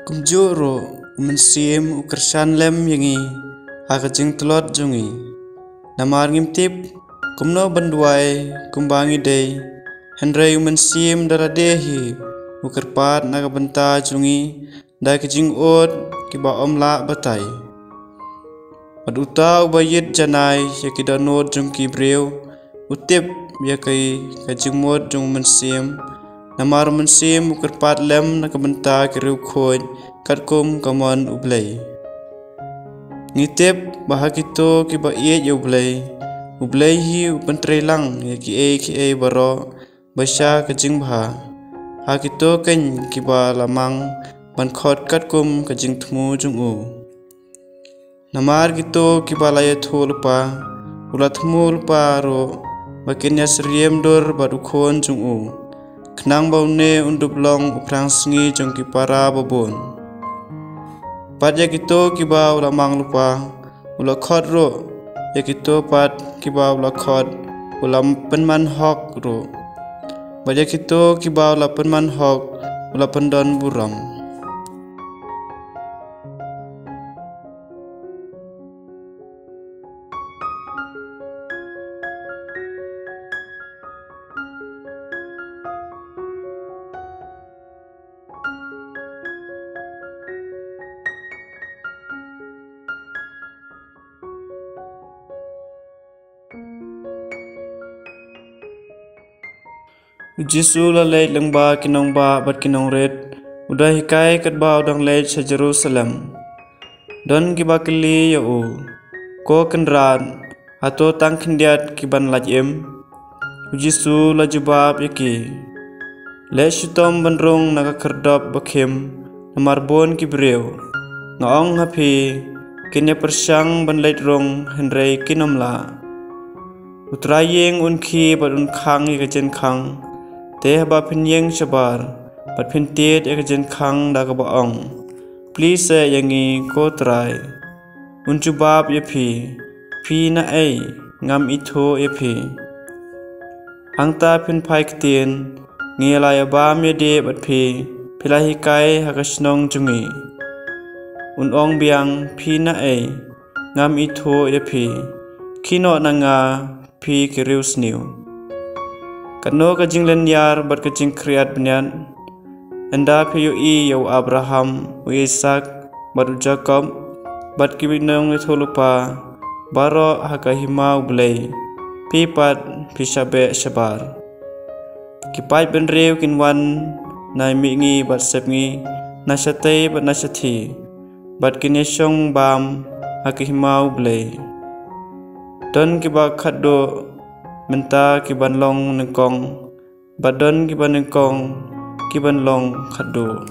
Kumjuro umensim ukersan lem yangi hakajing telot jungi namar ngimtip kumno banduai kumbangi day Henry umensim daradehi ukerpat nakabenta jungi dai kajing od kiba omla batai Maduta ubayit janai yakidanot jung kibreu utip yakai kajing mod jung umensim Namar mensim ukerpat lem nakabenta kiriu khoj katkum kamon ublay Ngitip bahakito kiba iet ublay hi upentrelang ki e baro basya kajing bha hakito ken kiba lamang bankhot katkum kajing thmu jungu Namar gito kiba laya thulpa ulat thmulpa ro bakinya seriem dor badukhon jungu Kenang baune undup long uprang sengi jong kipara babon Pat yakito kiba ulamang lupa ula khot ro yakito pat kiba ula khot ulam penman hok ro Pat yakito kiba ula penman hok ula pendon buram Jisu la leit lengba kinong ba bat kinong red udah hikai katba udang leit sa Jerusalem Don kiba kili ya u ko kendran ato tang kendiat kiban lajem Jisu la jubab yaki le shitom bandrong naga kerdop bakim namar bon kibreu ngaong hapi kinya persyang ban leit rong Henry kinomla Utrayeng unki bat unkang ikajen kang Teh ba pinyeng shabar bat pintiet ekajen khang daga baong please yangi ko try unjubab phi na ai ngam itho phi hangta pin phai ktien ngela ya ba me de bat phi philahi kai hakasnong jungi unong biang phi na ai ngam itho phi kino nanga phi kirius new Kano kajing lenyar bat kajing kriat benyan Enda piyu yau Abraham u Isaac bat u Jacob bat kibinong ithulupa baro hakahima ublay pipat pisabe shabar Kipai benrew kinwan na mingi bat sepngi nasyatay bat nasyathi bat kinesyong bam hakahima ublay Don kiba khaddo Menta kiban long nengkong Badon kiban nengkong Kiban long khadu